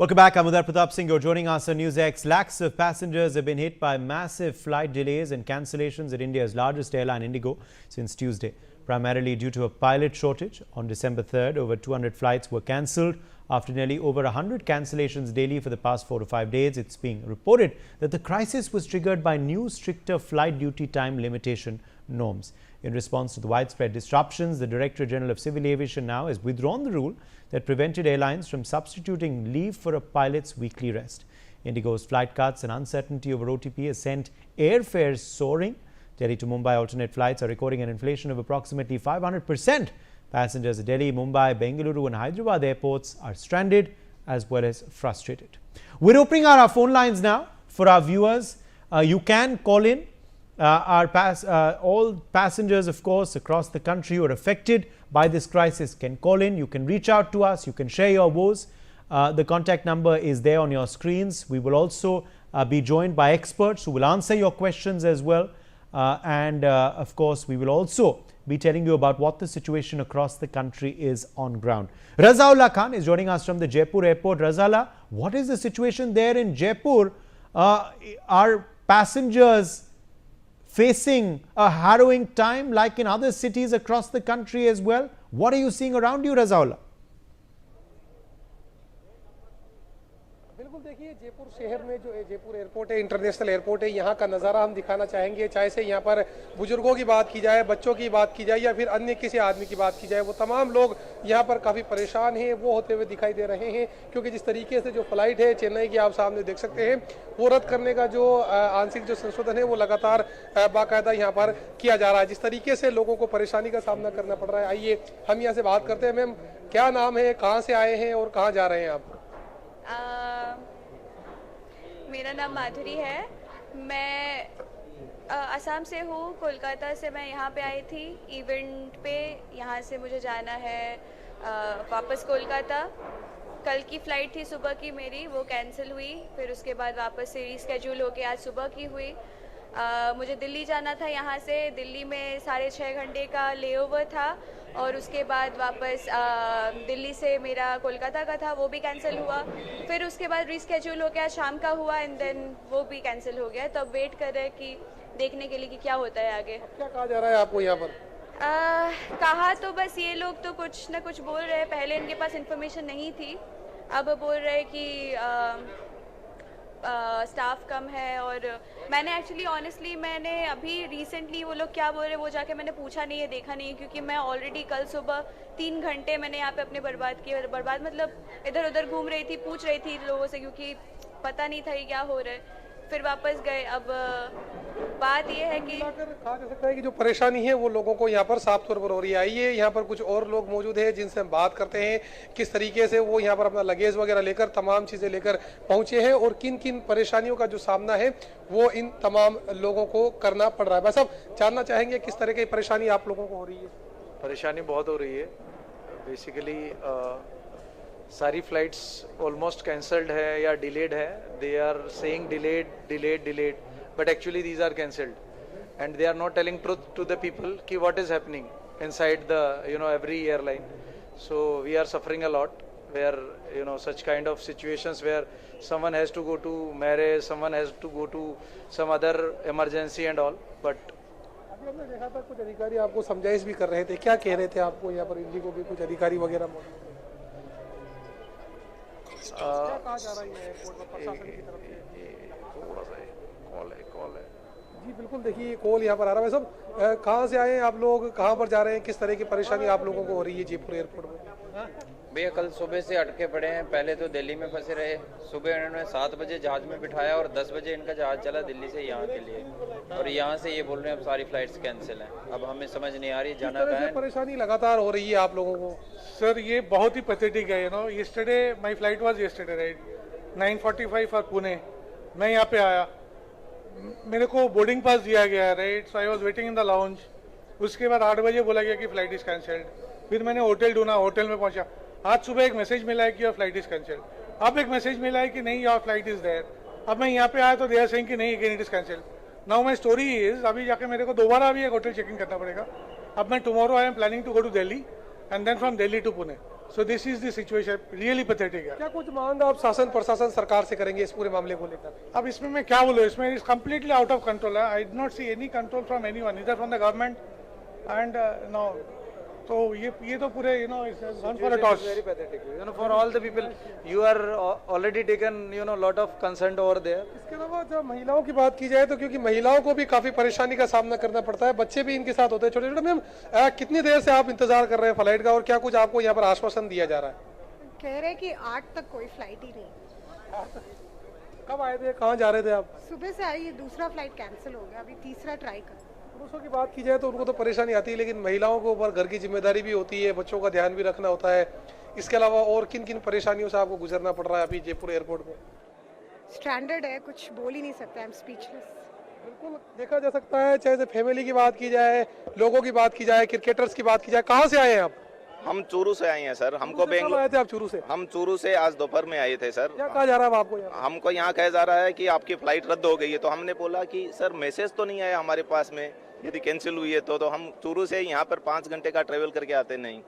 Welcome back. I'm Uday Pratap Singh. You're joining us on NewsX. Lakhs of passengers have been hit by massive flight delays and cancellations at India's largest airline, Indigo, since Tuesday, primarily due to a pilot shortage. On December 3rd, over 200 flights were cancelled. After nearly over 100 cancellations daily for the past 4 to 5 days, it's being reported that the crisis was triggered by new stricter flight duty time limitation norms. In response to the widespread disruptions, the Director General of Civil Aviation now has withdrawn the rule that prevented airlines from substituting leave for a pilot's weekly rest. Indigo's flight cuts and uncertainty over OTP has sent airfares soaring. Delhi to Mumbai alternate flights are recording an inflation of approximately 500%. Passengers at Delhi, Mumbai, Bengaluru and Hyderabad airports are stranded as well as frustrated. We're opening our phone lines now for our viewers. You can call in. All passengers, of course, across the country who are affected by this crisis can call in. You can reach out to us. You can share your woes. The contact number is there on your screens. We will also be joined by experts who will answer your questions as well. Of course, we will also be telling you about what the situation across the country is on ground. Razaullah Khan is joining us from the Jaipur airport. Razaullah, what is the situation there in Jaipur? Are passengers facing a harrowing time like in other cities across the country as well? What are you seeing around you, Razaullah? बिल्कुल देखिए, जयपुर शहर में जो Jaipur airport है, international airport है, यहाँ का नज़ारा हम दिखाना चाहेंगे। चाहे से यहाँ पर बुजुर्गों की बात की जाए, बच्चों की बात की जाए या फिर अन्य किसी आदमी की बात की जाए, वो तमाम लोग यहाँ पर काफ़ी परेशान हैं, वो होते हुए दिखाई दे रहे हैं। क्योंकि जिस तरीके से जो फ्लाइट है चेन्नई की, आप सामने देख सकते हैं, वो रद्द करने का जो आंशिक जो संशोधन है वो लगातार बाकायदा यहाँ पर किया जा रहा है। जिस तरीके से लोगों को परेशानी का सामना करना पड़ रहा है, आइए हम यहाँ से बात करते हैं। मैम, क्या नाम है, कहाँ से आए हैं और कहाँ जा रहे हैं आप? मेरा नाम माधुरी है। मैं असम से हूँ। कोलकाता से मैं यहाँ पे आई थी इवेंट पे। यहाँ से मुझे जाना है वापस कोलकाता। कल की फ़्लाइट थी सुबह की मेरी, वो कैंसिल हुई। फिर उसके बाद वापस से रीस्केड्यूल होके आज सुबह की हुई। मुझे दिल्ली जाना था। यहाँ से दिल्ली में 6.5 घंटे का लेओवर था और उसके बाद वापस दिल्ली से मेरा कोलकाता का था, वो भी कैंसिल हुआ। फिर उसके बाद रीस्केड्यूल हो गया, शाम का हुआ एंड देन वो भी कैंसिल हो गया। तो अब वेट कर रहे हैं कि देखने के लिए कि क्या होता है आगे। क्या कहा जा रहा है आपको यहाँ पर? कहा तो बस ये लोग तो कुछ ना कुछ बोल रहे हैं। पहले इनके पास इन्फॉर्मेशन नहीं थी, अब बोल रहे हैं कि स्टाफ कम है। और मैंने एक्चुअली ऑनेस्टली मैंने अभी रिसेंटली वो लोग क्या बोल रहे हैं वो जाके मैंने पूछा नहीं है, देखा नहीं है, क्योंकि मैं ऑलरेडी कल सुबह 3 घंटे मैंने यहाँ पे अपने बर्बाद किए। बर्बाद मतलब इधर उधर घूम रही थी, पूछ रही थी लोगों से, क्योंकि पता नहीं था कि क्या हो रहा है। फिर वापस गए। अब बात यह है कि कहा जा सकता है कि जो परेशानी है वो लोगों को यहाँ पर साफ तौर पर हो रही है। आइए यहाँ पर कुछ और लोग मौजूद हैं जिनसे हम बात करते हैं किस तरीके से वो यहाँ पर अपना लगेज वगैरह लेकर, तमाम चीज़ें लेकर पहुँचे हैं और किन किन परेशानियों का जो सामना है वो इन तमाम लोगों को करना पड़ रहा है। बस अब जानना चाहेंगे किस तरह की परेशानी आप लोगों को हो रही है। परेशानी बहुत हो रही है। बेसिकली सारी फ्लाइट्स ऑलमोस्ट कैंसल्ड है या डिलेड है। They are saying delayed, but actually these are cancelled and they are not telling truth to the people कि what is happening inside the every airline. So we are suffering a lot where such kind of situations where someone has to go to marriage, someone has to go to some other emergency and all, but अभी हमने देखा था कुछ अधिकारी आपको समझाइश भी कर रहे थे। क्या कह रहे थे आपको यहाँ पर इंडिगो के कुछ अधिकारी वगैरह मौजूद? क्या कहा जा रहा है एयरपोर्ट पर प्रशासन की तरफ से? थोड़ा सा कॉल है जी बिल्कुल, देखिए कॉल यहाँ पर आ रहा है। सब कहाँ से आए हैं आप लोग, कहाँ पर जा रहे हैं, किस तरह की परेशानी आप लोगों को हो रही है जयपुर एयरपोर्ट में? भैया कल सुबह से अटके पड़े हैं। पहले तो दिल्ली में फंसे रहे। सुबह इन्होंने 7 बजे जहाज में बिठाया और 10 बजे इनका जहाज चला दिल्ली से यहाँ के लिए, और यहाँ से ये बोल रहे हैं अब सारी फ्लाइट्स कैंसिल हैं। अब हमें समझ नहीं आ रही जाना कहाँ है। परेशानी लगातार हो रही है आप लोगों को? सर ये बहुत ही पैथेटिक है। Yesterday my flight was yesterday right 9:45 for Pune. मैं यहाँ पे आया, मेरे को बोर्डिंग पास दिया गया है right, so I was waiting in the lounge. उसके बाद 8 बजे बोला गया कि फ्लाइट इज कैंसल्ड। फिर मैंने होटल ढूंढा, होटल में पहुंचा। आज सुबह एक मैसेज मिला है कि योर फ्लाइट इज कैंसल्ड। अब एक मैसेज मिला है कि नहीं योर फ्लाइट इज देयर। अब मैं यहाँ पे आया तो दे आर सेइंग कि नहीं again it is cancelled. Now my story is अभी जाके मेरे को दोबारा अभी एक होटल चेकिंग करना पड़ेगा। अब मैं tomorrow I am planning to go to Delhi and then from Delhi to Pune. So this is the situation, really pathetic है. क्या कुछ मांग आप शासन प्रशासन सरकार से करेंगे इस पूरे मामले को लेकर? अब इसमें मैं क्या बोलूँ, इसमें is completely out of control है. I do not see any control from anyone, इधर from the government and no. तो ये तो पूरे it's gone for a toss. Very pathetic. For all the people, you are already taken lot of concern over there. इसके अलावा जब महिलाओं की बात की जाए तो क्योंकि महिलाओं को भी काफी परेशानी का सामना करना पड़ता है, बच्चे भी इनके साथ होते हैं छोटे छोटे. मैम कितनी देर से आप इंतजार कर रहे हैं फ्लाइट का और क्या कुछ आपको यहाँ पर आश्वासन दिया जा रहा है? कह रहे कि 8 तक कोई फ्लाइट ही नहीं. कब आए थे, कहाँ जा रहे थे आप? सुबह से आई, ये दूसरा फ्लाइट कैंसिल हो गया, अभी तीसरा ट्राई कर. पुरुषों की बात की जाए तो उनको तो परेशानी आती है, लेकिन महिलाओं को ऊपर घर की जिम्मेदारी भी होती है, बच्चों का ध्यान भी रखना होता है. इसके अलावा और किन किन परेशानियों से आपको गुजरना पड़ रहा है अभी जयपुर एयरपोर्ट में? स्टैंडर्ड है, कुछ बोल ही नहीं सकते, आई एम स्पीचलेस. बिल्कुल देखा जा सकता है, चाहे से फैमिली की बात की जाए, लोगों की बात की जाए, क्रिकेटर्स की बात की जाए. कहाँ से आए हैं आप? हम चूरू से आए हैं सर. हमको कब आए थे आप चूरू से? हम चूरू से आज दोपहर में आए थे सर. क्या कहा जा रहा है आपको यहाँ? हमको यहाँ कहा जा रहा है कि आपकी फ्लाइट रद्द हो गई है. तो हमने बोला कि सर मैसेज तो नहीं आया हमारे पास में, यदि कैंसिल हुई है तो हम चूरू से यहाँ पर 5 घंटे का ट्रेवल करके आते नहीं,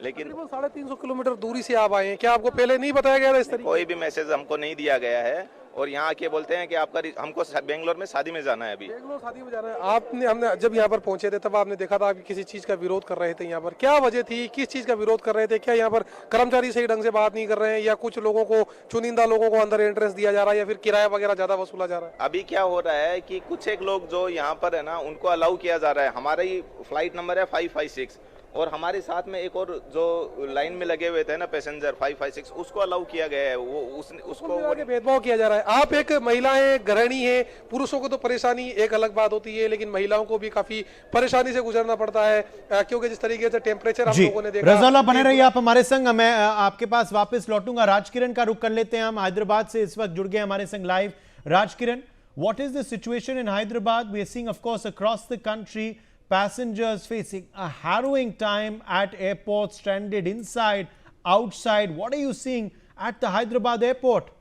लेकिन 350 किलोमीटर दूरी से आप आए हैं. क्या आपको पहले नहीं बताया गया था इस तरीके? कोई भी मैसेज हमको नहीं दिया गया है. और यहाँ आके बोलते हैं कि आपका हमको बेंगलोर में शादी में जाना है. अभी बेंगलोर शादी में जाना है. हमने जब यहाँ पर पहुंचे थे तब आपने देखा था आप किसी चीज का विरोध कर रहे थे. यहाँ पर क्या वजह थी, किस चीज का विरोध कर रहे थे? क्या यहाँ पर कर्मचारी सही ढंग से बात नहीं कर रहे हैं या कुछ लोगों को, चुनिंदा लोगों को अंदर एंट्रेंस दिया जा रहा है या फिर किराया वगैरह ज्यादा वसूला जा रहा है? अभी क्या हो रहा है कि कुछ एक लोग जो यहाँ पर है ना, उनको अलाउ किया जा रहा है. हमारा ही फ्लाइट नंबर है 556 और हमारे साथ में एक और जो लाइन में लगे हुए थे ना पैसेंजर 556, उसको अलाउ किया गया है. वो उसको भेदभाव किया जा रहा है. आप एक महिला है, गृहिणी है, पुरुषों को तो परेशानी एक अलग बात होती है, लेकिन महिलाओं को भी काफी परेशानी से गुजरना पड़ता है क्योंकि जिस तरीके से टेम्परेचर हम लोगों ने देखा. रज़ौला बने रहिए आप हमारे संग. मैं आपके पास वापस लौटूंगा. राजकिरण का रुख कर लेते हैं. हम हैदराबाद से इस वक्त जुड़ गए हमारे संग live. Rajkiran, what is the situation in Hyderabad? We are seeing, of course, across the country, passengers facing a harrowing time at airports, stranded inside, outside. What are you seeing at the Hyderabad airport?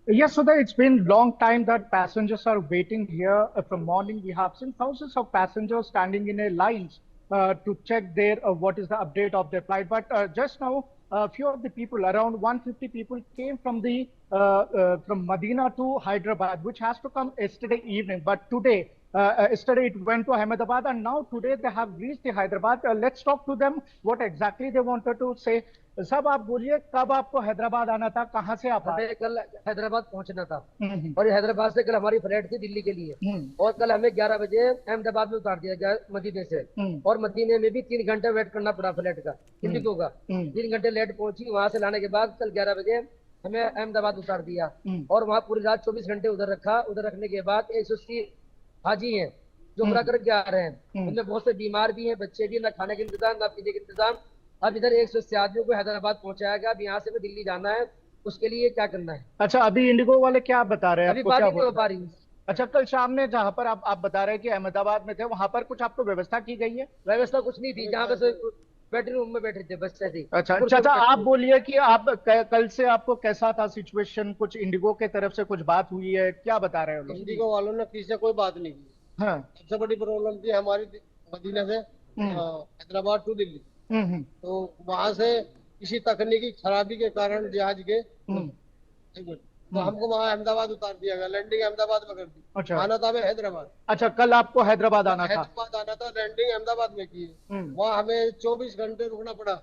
Yes, Sudha, it's been long time that passengers are waiting here. From morning, we have seen thousands of passengers standing in a lines to check their what is the update of their flight. But just now, a few of the people, around 150 people, came from the from Medina to Hyderabad, which has to come yesterday evening. But today, yesterday it went to Ahmedabad, and now today they have reached the Hyderabad. Let's talk to them what exactly they wanted to say. सब आप बोलिए, कब आपको हैदराबाद आना था, कहाँ से आप आए? कल हैदराबाद पहुंचना था और हैदराबाद से कल हमारी फ्लाइट थी दिल्ली के लिए और कल हमें 11 बजे अहमदाबाद में उतार दिया गया मदीने से और मदीने में भी 3 घंटे वेट करना पड़ा फ्लाइट का, इंडिगो का. 3 घंटे लेट पहुंची. वहां से लाने के बाद कल 11 बजे हमें अहमदाबाद उतार दिया और वहाँ पूरी रात 24 घंटे उधर रखा. उधर रखने के बाद 180 हाजी हैं जो उम्रा करके आ रहे हैं. उनमें बहुत से बीमार भी हैं, बच्चे भी, ना खाने का इंतजाम ना पीने का इंतजाम. अब इधर 180 आदमियों को हैदराबाद पहुंचाया गया. अब यहाँ से हमें दिल्ली जाना है, उसके लिए क्या करना है? अच्छा, अभी इंडिगो वाले क्या बता रहे हैं? अभी बात नहीं हो पा रही. अच्छा, कल शाम में जहाँ पर आप बता रहे हैं कि अहमदाबाद में थे, वहाँ पर कुछ आपको व्यवस्था की गई है? व्यवस्था कुछ नहीं थी, जहाँ पे वेटिंग रूम में बैठे थे बस ऐसे ही. अच्छा, चाचा आप बोलिए कि आप कल से आपको कैसा था सिचुएशन? कुछ इंडिगो के तरफ से कुछ बात हुई है, क्या बता रहे हैं? इंडिगो वालों ने किसी से कोई बात नहीं की. हाँ, सबसे बड़ी प्रॉब्लम थी हमारी मदीना से हैदराबाद टू दिल्ली. तो वहां से किसी तकनीकी खराबी के कारण जहाज के तो हमको वहाँ अहमदाबाद उतार दिया गया. लैंडिंग अहमदाबाद में कर दी. अच्छा, आना था हमें हैदराबाद. अच्छा, कल आपको हैदराबाद आना था? हैदराबाद आना था, लैंडिंग अहमदाबाद में की. वहाँ हमें 24 घंटे रुकना पड़ा.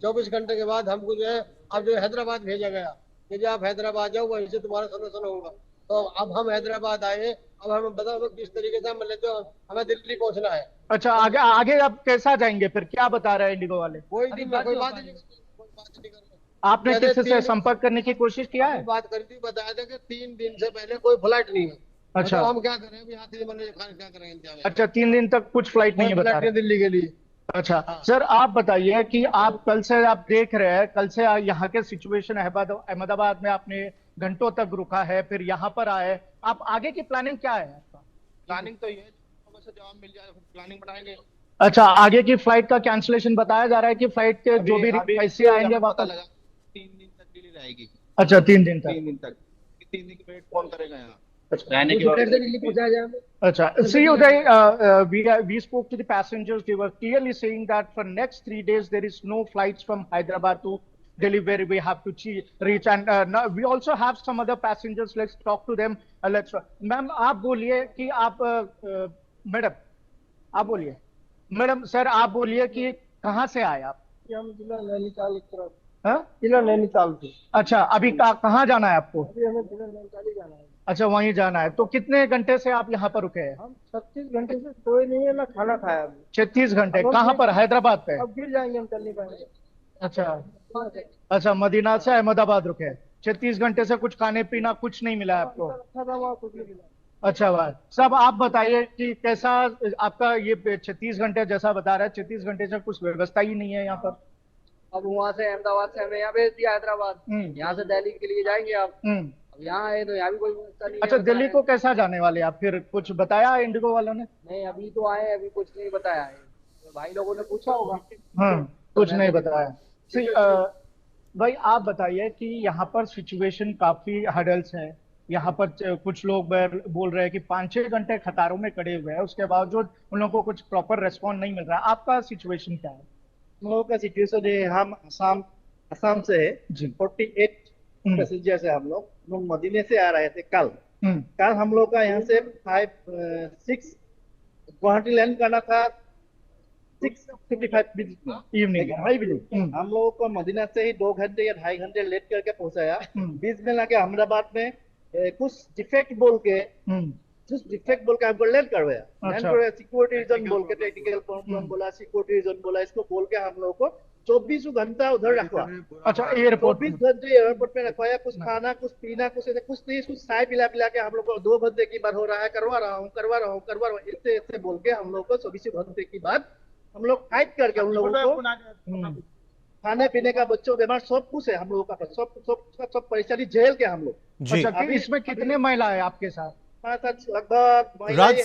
24 घंटे के बाद हमको जो है अब जो हैदराबाद भेजा गया कि आप हैदराबाद जाओ, वहीं से तुम्हारा सोल्यूशन होगा. तो अब हम हैदराबाद आए. अब हमें बताओ किस तरीके से हम लेते हो, हमें दिल्ली पहुंचना है. अच्छा, आगे आप कैसा जाएंगे फिर, क्या बता रहे हैं इंडिगो वाले? कोई बात नहीं कर रहे. आपने किसी से संपर्क करने की कोशिश किया है? बात करी थी, बताया था कि 3 दिन से पहले कोई फ्लाइट नहीं है. अच्छा, तो हम क्या करें यहाँ से क्या करेंगे? अच्छा, 3 दिन तक कुछ फ्लाइट नहीं है बता रहे दिल्ली के लिए. अच्छा, सर आप बताइए कि आप कल से आप देख रहे हैं, कल से यहाँ के सिचुएशन अहमदाबाद में आपने घंटों तक रुका है, फिर यहाँ पर आए, आप आगे की प्लानिंग क्या है आपका? प्लानिंग तो ये है जवाब मिल जाए प्लानिंग बनाएंगे. अच्छा, आगे की फ्लाइट का कैंसिलेशन बताया जा रहा है कि फ्लाइट के जो भी पैसे आएंगे वापस 3 दिन तक डिले रहेगी. अच्छा, 3 दिन तक. 3 दिन तक 3 दिन की वेट कौन करेगा यहाँ? फ्लाइट से दिल्ली पहुंचाया जाए हमें। Acha. See, Uday, we spoke to the passengers. They were clearly saying that for next 3 days there is no flights from Hyderabad to Delhi where we have to reach. And now we also have some other passengers. Let's talk to them. Let's. Ma'am, आप बोलिए कि आप madam, आप बोलिए. Madam, sir, आप बोलिए कि कहाँ से आए आप? हम जिला नैनीताल की तरफ। हाँ? जिला नैनीताल से। अच्छा, अभी कहाँ जाना है आपको? अभी हमें जिला नैनीताल ही जाना है। अच्छा, वहीं जाना है। तो कितने घंटे से आप यहाँ पर रुके हैं? हम 36 घंटे से सोए नहीं है ना खाना खाया अभी। 36 घंटे कहाँ पर? हैदराबाद पे? अब गिर जाएंगे, हम चल नहीं पाएंगे। अच्छा, मदीना से अहमदाबाद रुके। 36 घंटे से कुछ खाने पीना कुछ नहीं मिला आपको? अच्छा वाह। सब आप बताइए कि कैसा आपका ये 36 घंटे जैसा बता रहा है, 36 घंटे से कुछ व्यवस्था ही नहीं है यहाँ पर। अब वहाँ से अहमदाबाद से हमें यहाँ भेज दिया हैदराबाद, यहाँ से दिल्ली के लिए जाएंगे आप। अब यहाँ आए तो यहाँ भी कोई व्यवस्था नहीं है। अच्छा, दिल्ली को कैसा जाने वाले आप? फिर कुछ बताया इंडिगो वालों ने? नहीं, अभी तो आए, अभी कुछ नहीं बताया है। भाई लोगों ने पूछा होगा। हाँ, कुछ नहीं बताया। भाई आप बताइए कि यहाँ पर सिचुएशन काफी हर्डल्स है। यहाँ पर कुछ लोग बोल रहे हैं कि 5-6 घंटे कतारों में खड़े हुए हैं, उसके बावजूद उन लोगों को कुछ प्रॉपर रेस्पॉन्ड नहीं मिल रहा है। आपका सिचुएशन क्या है? हम लोगों का सिचुएशन है, हम असम से है जी। 48 पैसेंजर्स है हम लोग मदीने से आ रहे थे कल। हम लोग का यहाँ से 6 गुवाहाटी लैंड करना था 6:55 इवनिंग 2:30 बजे। हम लोगों को मदीना से ही 2 घंटे या 2.5 घंटे लेट करके पहुंचाया। बीच में लाके अहमदाबाद में कुछ डिफेक्ट बोल के हमको लैंड करवाया। सिक्योरिटी रीजन बोल के, टेक्निकल प्रॉब्लम बोला, सिक्योरिटी रीजन बोला, इसको बोल के हम लोग को 24 घंटा उधर रखवा। अच्छा, एयरपोर्ट 24 घंटे एयरपोर्ट में रखवाया। कुछ खाना, कुछ पीना, कुछ नहीं, कुछ चाय पिला के हम लोग को 2 घंटे की बार हो रहा है, करवा रहा हूँ ऐसे बोल के हम लोग को 24 घंटे की बाद हम लोग फाइट करके उन लोगों को खाने पीने का, बच्चों बीमार, सब कुछ है हम लोगों का। सब परेशानी झेल के हम लोग। अच्छा, इसमें कितने महिला है आपके साथ? लगभग